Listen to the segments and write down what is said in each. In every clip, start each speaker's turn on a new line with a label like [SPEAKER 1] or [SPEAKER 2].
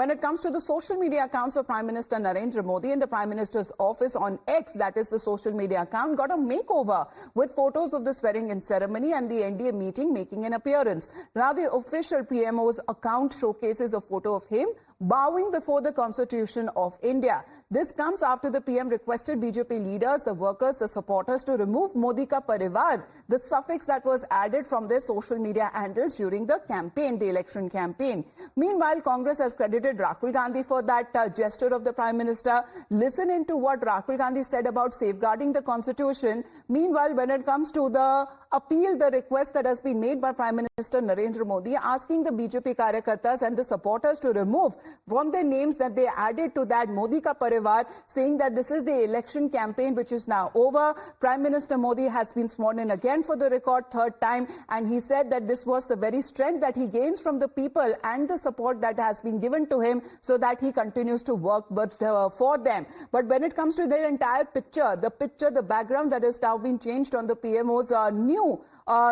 [SPEAKER 1] when it comes to the social media accounts of Prime Minister Narendra Modi and the Prime Minister's office on X, that is the social media account, got a makeover with photos of the swearing-in ceremony and the NDA meeting making an appearance. Now the official PMO's account showcases a photo of him bowing before the Constitution of India. This comes after the PM requested BJP leaders, the workers, the supporters to remove Modi Ka Parivar, the suffix that was added from their social media handles during the campaign, the election campaign. Meanwhile, Congress has credited Rahul Gandhi for that gesture of the Prime Minister. Listen into what Rahul Gandhi said about safeguarding the Constitution. Meanwhile, when it comes to the appeal, the request that has been made by Prime Minister Narendra Modi, asking the BJP Karyakartas and the supporters to remove from their names that they added to that Modi Ka Parivar, saying that this is the election campaign which is now over. Prime Minister Modi has been sworn in again for the record third time, and he said that this was the very strength that he gains from the people and the support that has been given to him, so that he continues to work with, for them. But when it comes to their entire picture, the background that has now been changed on the PMO's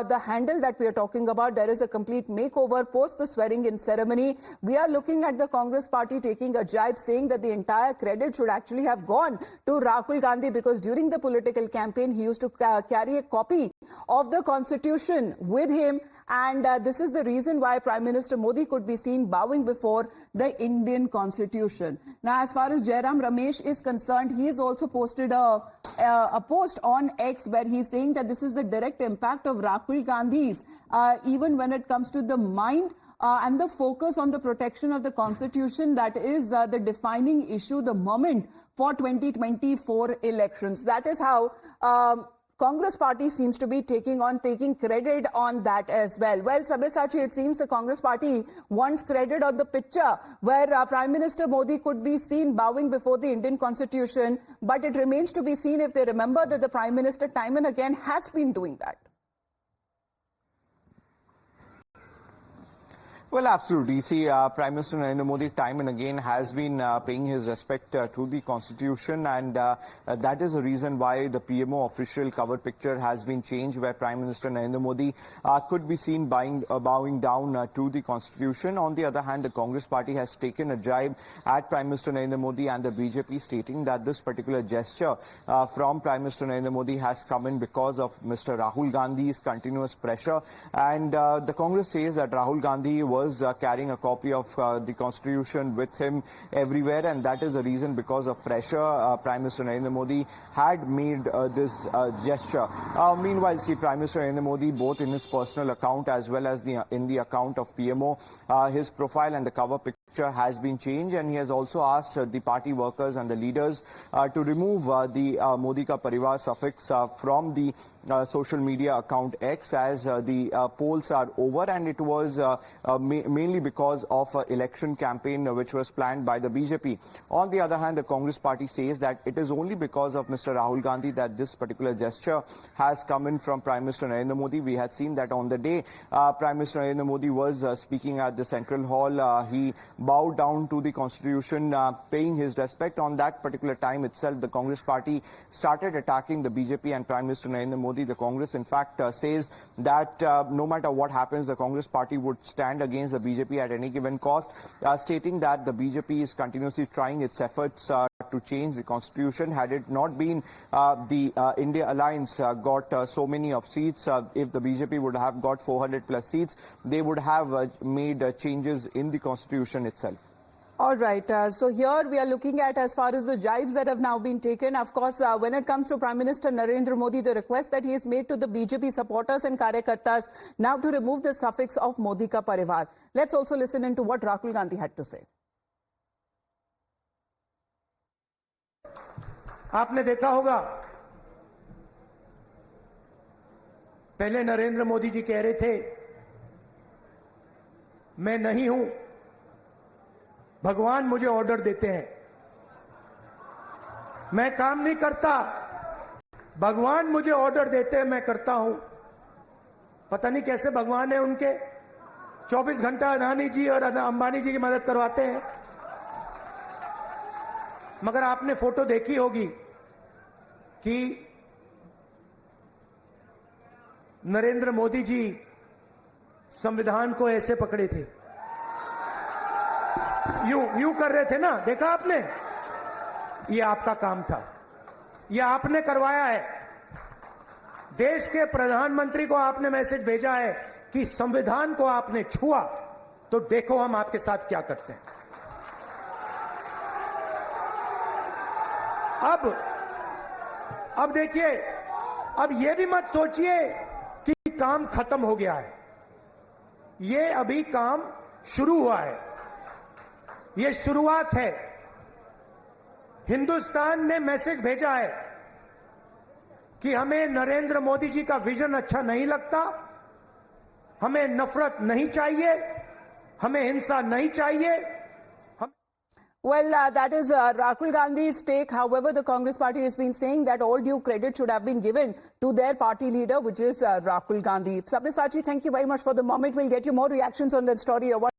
[SPEAKER 1] the handle that we are talking about, there is a complete makeover post the swearing-in ceremony. We are looking at the Congress party taking a jibe, saying that the entire credit should actually have gone to Rahul Gandhi, because during the political campaign, he used to carry a copy of the Constitution with him. And this is the reason why Prime Minister Modi could be seen bowing before the Indian Constitution. Now, as far as Jairam Ramesh is concerned, he has also posted a post on X where he's saying that this is the direct impact of Rahul Gandhi's, even when it comes to the mind and the focus on the protection of the Constitution, that is the defining issue, the moment for 2024 elections. That is how Congress party seems to be taking credit on that as well. Well, Sabyasachi, it seems the Congress party wants credit on the picture where Prime Minister Modi could be seen bowing before the Indian Constitution, but it remains to be seen if they remember that the Prime Minister time and again has been doing that.
[SPEAKER 2] Well, absolutely. See, Prime Minister Narendra Modi time and again has been paying his respect to the Constitution, and that is the reason why the PMO official cover picture has been changed, where Prime Minister Narendra Modi could be seen bowing down to the Constitution. On the other hand, the Congress party has taken a jibe at Prime Minister Narendra Modi and the BJP, stating that this particular gesture from Prime Minister Narendra Modi has come in because of Mr. Rahul Gandhi's continuous pressure. And the Congress says that Rahul Gandhi was carrying a copy of the Constitution with him everywhere, and that is the reason, because of pressure, Prime Minister Narendra Modi had made this gesture. Meanwhile, see, Prime Minister Narendra Modi, both in his personal account as well as in the account of PMO, his profile and the cover picture has been changed, and he has also asked the party workers and the leaders to remove the Modi Ka Parivar suffix from the social media account X, as the polls are over, and it was mainly because of an election campaign which was planned by the BJP. On the other hand, the Congress party says that it is only because of Mr. Rahul Gandhi that this particular gesture has come in from Prime Minister Narendra Modi. We had seen that on the day Prime Minister Narendra Modi was speaking at the Central Hall, he bowed down to the Constitution, paying his respect. On that particular time itself, the Congress party started attacking the BJP and Prime Minister Narendra Modi. The Congress, in fact, says that no matter what happens, the Congress party would stand against the BJP at any given cost, stating that the BJP is continuously trying its efforts to change the Constitution. Had it not been the India Alliance got so many of seats, if the BJP would have got 400 plus seats, they would have made changes in the Constitution itself.
[SPEAKER 1] All right. So here we are looking at, as far as the jibes that have now been taken, of course, when it comes to Prime Minister Narendra Modi, the request that he has made to the BJP supporters and Karyakartas now to remove the suffix of Modi Ka Parivar. Let's also listen into what Rahul Gandhi had to say.
[SPEAKER 3] आपने देखा होगा, पहले नरेंद्र मोदी जी कह रहे थे मैं नहीं हूं, भगवान मुझे ऑर्डर देते हैं, मैं काम नहीं करता, भगवान मुझे ऑर्डर देते हैं, मैं करता हूं। पता नहीं कैसे भगवान है उनके, 24 घंटा अदानी जी और अंबानी जी की मदद करवाते हैं। मगर आपने फोटो देखी होगी कि नरेंद्र मोदी जी संविधान को ऐसे पकड़े थे, यूं कर रहे थे ना, देखा आपने? ये आपका काम था, ये आपने करवाया है। देश के प्रधानमंत्री को आपने मैसेज भेजा है कि संविधान को आपने छुआ तो देखो हम आपके साथ क्या करते हैं। अब देखिए, अब ये भी मत सोचिए कि काम खत्म हो गया है। ये अभी काम शुरू हुआ है, ये शुरुआत है। हिंदुस्तान ने मैसेज भेजा है कि हमें नरेंद्र मोदी जी का विजन अच्छा नहीं लगता, हमें नफरत नहीं चाहिए, हमें हिंसा नहीं चाहिए।
[SPEAKER 1] Well, that is Rahul Gandhi's take. However, the Congress party has been saying that all due credit should have been given to their party leader, which is Rahul Gandhi. Sabyasachi, thank you very much for the moment. We'll get you more reactions on that story.